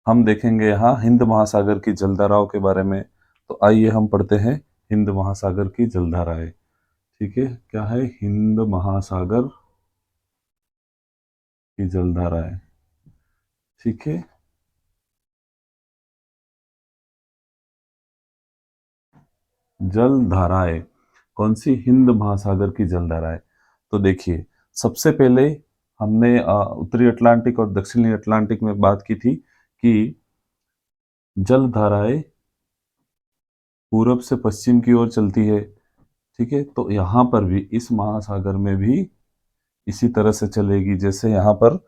हम देखेंगे यहाँ हिंद महासागर की जलधाराओं के बारे में। तो आइए हम पढ़ते हैं हिंद महासागर की जलधाराएं। ठीक है, क्या है? हिंद महासागर की जलधाराएं। ठीक है, जलधाराएं कौन सी? हिंद महासागर की जलधाराएं। तो देखिए, सबसे पहले हमने उत्तरी अटलांटिक और दक्षिणी अटलांटिक में बात की थी कि जलधाराएं पूरब से पश्चिम की ओर चलती है। ठीक है, तो यहाँ पर भी इस महासागर में भी इसी तरह से चलेगी जैसे यहाँ पर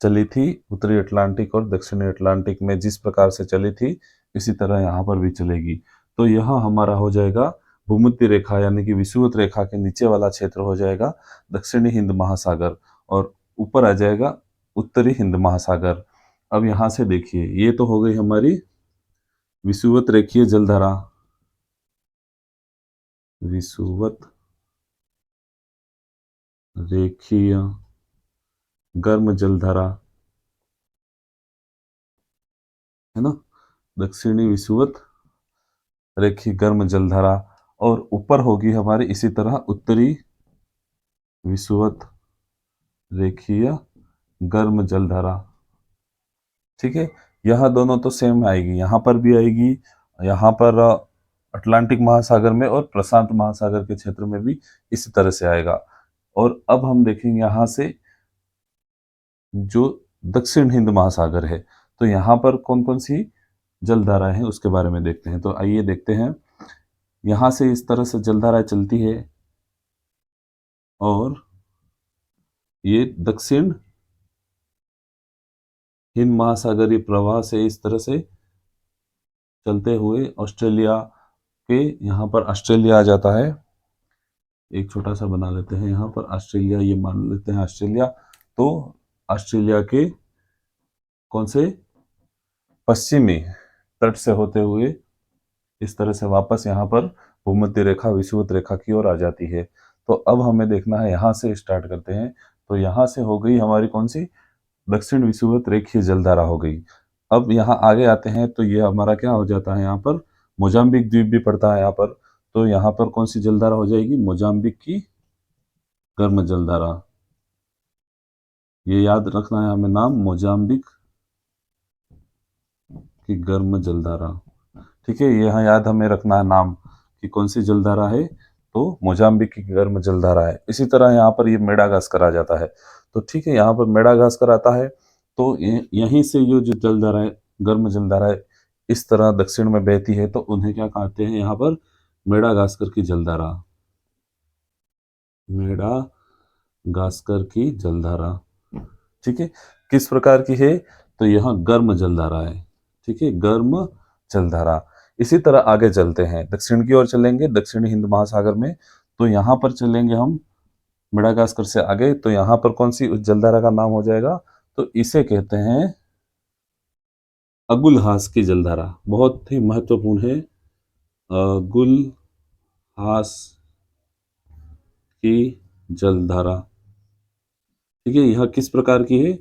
चली थी उत्तरी अटलांटिक और दक्षिणी अटलांटिक में जिस प्रकार से चली थी, इसी तरह यहाँ पर भी चलेगी। तो यहाँ हमारा हो जाएगा भूमध्य रेखा यानी कि विषुवत रेखा के नीचे वाला क्षेत्र हो जाएगा दक्षिणी हिंद महासागर, और ऊपर आ जाएगा उत्तरी हिंद महासागर। अब यहाँ से देखिए, ये तो हो गई हमारी विषुवत रेखीय जलधारा, विषुवत रेखीय गर्म जलधारा, है ना, दक्षिणी विषुवत रेखीय गर्म जलधारा। और ऊपर होगी हमारी इसी तरह उत्तरी विषुवत रेखीय गर्म जलधारा। ठीक है, यह दोनों तो सेम आएगी, यहाँ पर भी आएगी, यहाँ पर अटलांटिक महासागर में और प्रशांत महासागर के क्षेत्र में भी इसी तरह से आएगा। और अब हम देखेंगे यहाँ से जो दक्षिण हिंद महासागर है, तो यहाँ पर कौन कौन सी जलधारा है उसके बारे में देखते हैं। तो आइए देखते हैं, यहाँ से इस तरह से जलधारा चलती है और ये दक्षिण हिंद महासागरीय प्रवाह से इस तरह से चलते हुए ऑस्ट्रेलिया के, यहाँ पर ऑस्ट्रेलिया आ जाता है। एक छोटा सा बना लेते हैं यहाँ पर ऑस्ट्रेलिया, ये मान लेते हैं ऑस्ट्रेलिया। तो ऑस्ट्रेलिया के कौन से पश्चिमी तट से होते हुए इस तरह से वापस यहाँ पर भूमध्य रेखा विषुवत रेखा की ओर आ जाती है। तो अब हमें देखना है, यहाँ से स्टार्ट करते हैं। तो यहाँ से हो गई हमारी कौन सी? दक्षिण विषुवत रेखीय जलधारा हो गई। अब यहाँ आगे आते हैं तो ये हमारा क्या हो जाता है, यहाँ पर मोजाम्बिक द्वीप भी पड़ता है यहाँ पर। तो यहाँ पर कौन सी जलधारा हो जाएगी? मोजाम्बिक की गर्म जलधारा। ये याद रखना है हमें नाम, मोजाम्बिक की गर्म जलधारा। ठीक है, यहाँ याद हमें रखना है नाम कि कौन सी जलधारा है, तो मोजाम्बिक की गर्म जलधारा है। इसी तरह यहाँ पर ये मेडागास्कर आ जाता है। तो ठीक है, यहाँ पर मेडागास्कर आता है। तो यहीं से ये जो जलधारा है, गर्म जलधारा है, इस तरह दक्षिण में बहती है, तो उन्हें क्या कहते हैं यहाँ पर? मेडागास्कर की जलधारा, मेडागास्कर की जलधारा। ठीक है, किस प्रकार की है? तो यह गर्म जलधारा है। ठीक है, गर्म जलधारा। इसी तरह आगे चलते हैं, दक्षिण की ओर चलेंगे दक्षिणी हिंद महासागर में। तो यहाँ पर चलेंगे हम मेडागास्कर से आगे, तो यहाँ पर कौन सी उस जलधारा का नाम हो जाएगा? तो इसे कहते हैं अगुलहास की जलधारा। बहुत ही महत्वपूर्ण है, अगुलहास की जलधारा। ठीक है, यह किस प्रकार की है?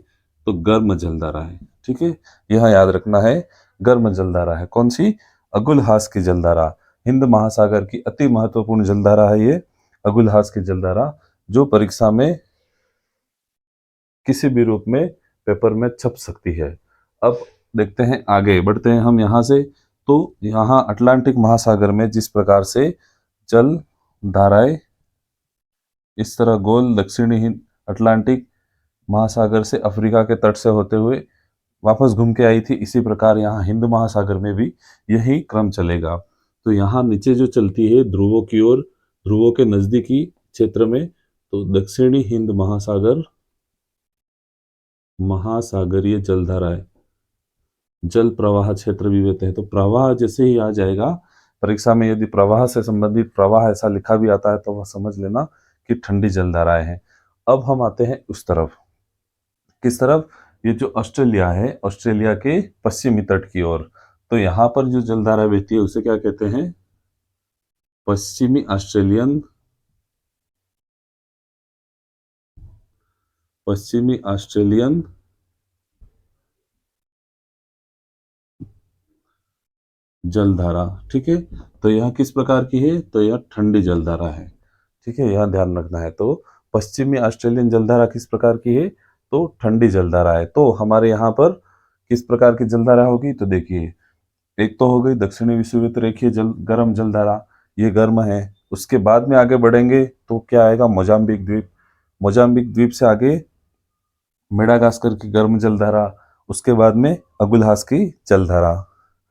तो गर्म जलधारा है। ठीक है, यह याद रखना है, गर्म जलधारा है। कौन सी? अगुलहास की जलधारा। हिंद महासागर की अति महत्वपूर्ण जलधारा है ये अगुलहास की जलधारा, जो परीक्षा में किसी भी रूप में पेपर में छप सकती है। अब देखते हैं, आगे बढ़ते हैं हम यहाँ से। तो यहाँ अटलांटिक महासागर में जिस प्रकार से जल धाराएं इस तरह गोल दक्षिणी हिंद अटलांटिक महासागर से अफ्रीका के तट से होते हुए वापस घूम के आई थी, इसी प्रकार यहाँ हिंद महासागर में भी यही क्रम चलेगा। तो यहाँ नीचे जो चलती है ध्रुवों की ओर, ध्रुवों के नजदीकी क्षेत्र में, तो दक्षिणी हिंद महासागर महासागरीय जलधारा है, जल प्रवाह क्षेत्र भी कहते हैं। तो प्रवाह जैसे ही आ जाएगा परीक्षा में, यदि प्रवाह से संबंधित प्रवाह ऐसा लिखा भी आता है तो वह समझ लेना कि ठंडी जलधाराएं हैं। अब हम आते हैं उस तरफ, किस तरफ? ये जो ऑस्ट्रेलिया है, ऑस्ट्रेलिया के पश्चिमी तट की ओर। तो यहाँ पर जो जलधारा बहती है उसे क्या कहते हैं? पश्चिमी ऑस्ट्रेलियन, पश्चिमी ऑस्ट्रेलियन जलधारा। ठीक है, तो यह किस प्रकार की है? तो यह ठंडी जलधारा है। ठीक है, यह ध्यान रखना है। तो पश्चिमी ऑस्ट्रेलियन जलधारा किस प्रकार की है? तो ठंडी जलधारा है। तो हमारे यहाँ पर किस प्रकार की जलधारा होगी? तो देखिए, एक तो हो गई दक्षिणी विषुववृत्त रेखीय गर्म जलधारा, ये गर्म है। उसके बाद में आगे बढ़ेंगे तो क्या आएगा? मोजाम्बिक द्वीप। मोजाम्बिक द्वीप से आगे मेडागास्कर की गर्म जलधारा, उसके बाद में अगुलहास की जलधारा।